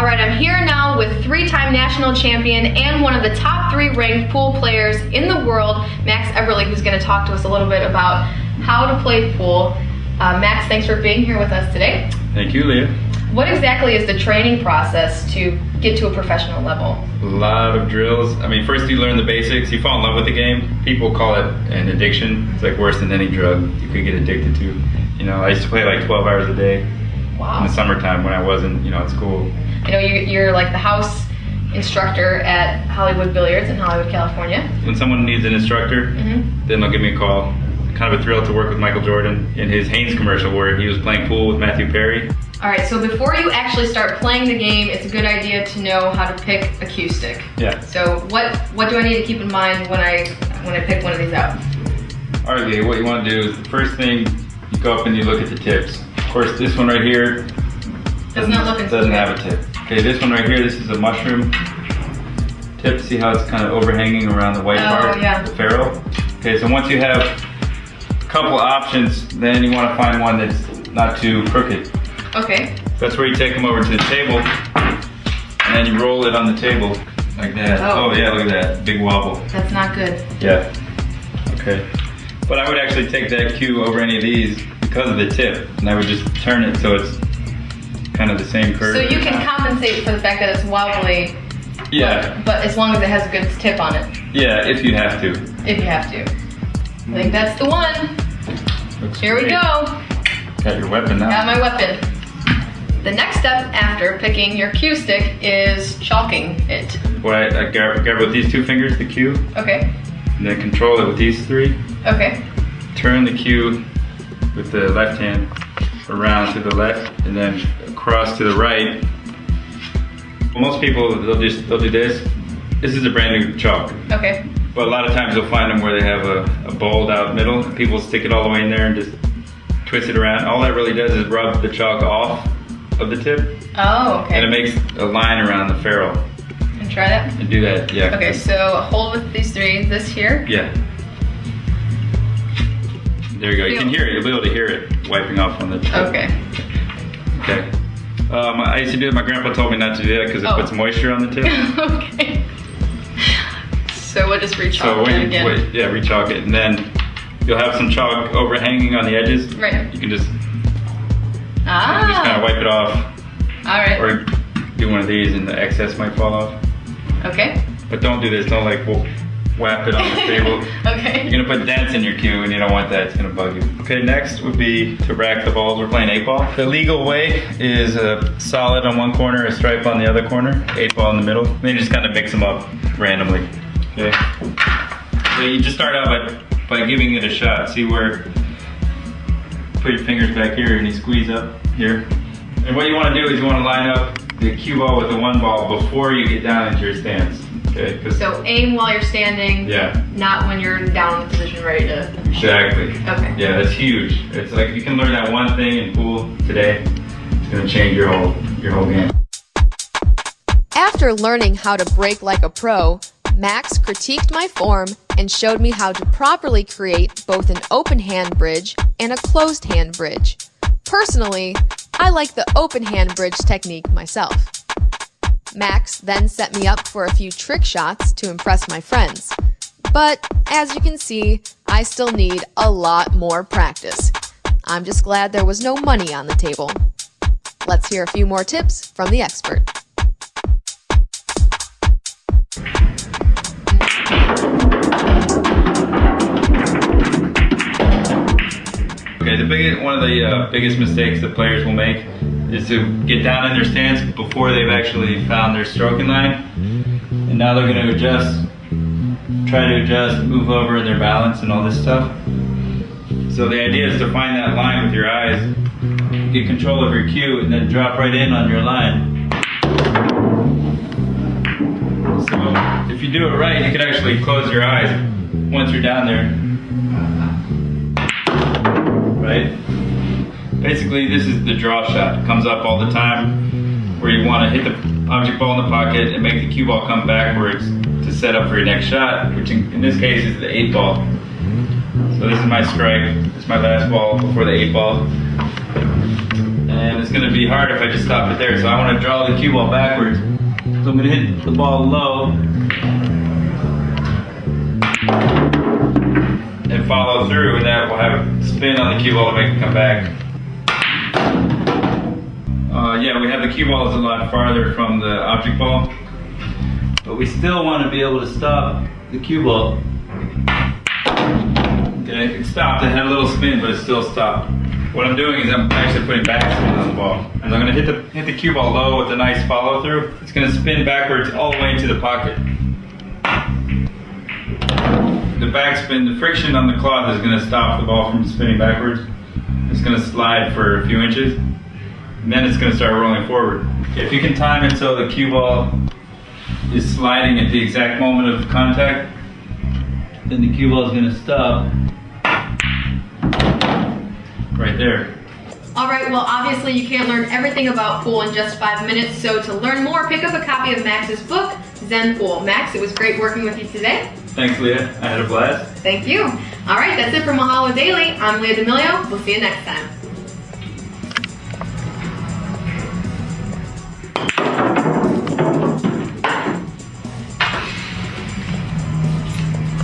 All right, I'm here now with three-time national champion and one of the top 3 ranked pool players in the world, Max Everly, who's going to talk to us a little bit about how to play pool. Max, thanks for being here with us today. Thank you, Leah. What exactly is the training process to get to a professional level? A lot of drills. I mean, first you learn the basics, you fall in love with the game. People call it an addiction. It's like worse than any drug you could get addicted to. You know, I used to play like 12 hours a day. Wow. In the summertime when I wasn't, at school. I know you're like the house instructor at Hollywood Billiards in Hollywood, California. When someone needs an instructor, then they'll give me a call. Kind of a thrill to work with Michael Jordan in his Hanes commercial where he was playing pool with Matthew Perry. All right, so before you actually start playing the game, it's a good idea to know how to pick a cue stick. Yeah. So what do I need to keep in mind when I pick one of these out? All right, Leah, what you want to do is the first thing, you go up and you look at the tips. Of course, this one right here doesn't have a tip. Okay, this one right here, this is a mushroom tip. See how it's kind of overhanging around the white part, the ferrule? Okay, so once you have a couple options, then you want to find one that's not too crooked. Okay. That's where you take them over to the table, and then you roll it on the table like that. Oh yeah, look at that, big wobble. That's not good. Yeah, okay. But I would actually take that cue over any of these because of the tip, and I would just turn it so it's kind of the same curve. So you can compensate for the fact that it's wobbly, but as long as it has a good tip on it. Yeah, if you have to. If you have to. I think that's the one. Looks Here great. we go. Got your weapon now. Got my weapon. The next step after picking your cue stick is chalking it. Well, I grab with these 2 fingers the cue. Okay. And then control it with these 3. Okay. Turn the cue with the left hand around to the left and then across to the right. Most people, they'll do this. This is a brand new chalk. Okay. But a lot of times you'll find them where they have a bowled out middle. People stick it all the way in there and just twist it around. All that really does is rub the chalk off of the tip. Oh, okay. And it makes a line around the ferrule. And try that? And do that, yeah. Okay, so hold with these 3. This here? Yeah. There you go. You can hear it. You'll be able to hear it wiping off on the tip. Okay. Okay. I used to do it. My grandpa told me not to do that because it puts moisture on the tip. Okay. So we'll just re-chalk it again. Re-chalk it. And then you'll have some chalk overhanging on the edges. Right. You can just kind of wipe it off. All right. Or do one of these and the excess might fall off. Okay. But don't do this. Don't like whap it on the table. Okay. You're gonna put dents in your cue and you don't want that, it's gonna bug you. Okay, next would be to rack the balls. We're playing 8-ball. The legal way is a solid on one corner, a stripe on the other corner, 8-ball in the middle. Then you just kind of mix them up randomly. Okay. So you just start out by giving it a shot. See where, put your fingers back here and you squeeze up here. And what you wanna do is you wanna line up the cue ball with the 1 ball before you get down into your stance. Okay, so aim while you're standing, not when you're down in the position ready to shoot. Exactly. Okay. Yeah, that's huge. It's like you can learn that one thing in pool today. It's gonna change your whole game. After learning how to break like a pro, Max critiqued my form and showed me how to properly create both an open hand bridge and a closed hand bridge. Personally, I like the open hand bridge technique myself. Max then set me up for a few trick shots to impress my friends. But as you can see, I still need a lot more practice. I'm just glad there was no money on the table. Let's hear a few more tips from the expert. Okay, one of the biggest mistakes that players will make is to get down in their stance before they've actually found their stroking line. And now they're going to try to adjust, move over in their balance and all this stuff. So the idea is to find that line with your eyes, get control of your cue, and then drop right in on your line. So if you do it right, you can actually close your eyes once you're down there. Right? Basically, this is the draw shot. It comes up all the time where you want to hit the object ball in the pocket and make the cue ball come backwards to set up for your next shot, which in this case is the 8-ball. So this is my strike. This is my last ball before the 8-ball. And it's gonna be hard if I just stop it there. So I wanna draw the cue ball backwards. So I'm gonna hit the ball low and follow through, and that will have a spin on the cue ball to make it come back. Yeah, we have the cue ball is a lot farther from the object ball, but we still want to be able to stop the cue ball. Okay, it stopped. It had a little spin, but it still stopped. What I'm doing is I'm actually putting backspin on the ball, and I'm going to hit the cue ball low with a nice follow through. It's going to spin backwards all the way into the pocket. The backspin, the friction on the cloth is going to stop the ball from spinning backwards. It's going to slide for a few inches, and then it's going to start rolling forward. If you can time it so the cue ball is sliding at the exact moment of contact, then the cue ball is going to stop right there. All right, well, obviously you can't learn everything about pool in just 5 minutes, so to learn more, pick up a copy of Max's book, Zen Pool. Max, it was great working with you today. Thanks, Leah. I had a blast. Thank you. All right, that's it for Mahalo Daily. I'm Leah D'Amelio. We'll see you next time.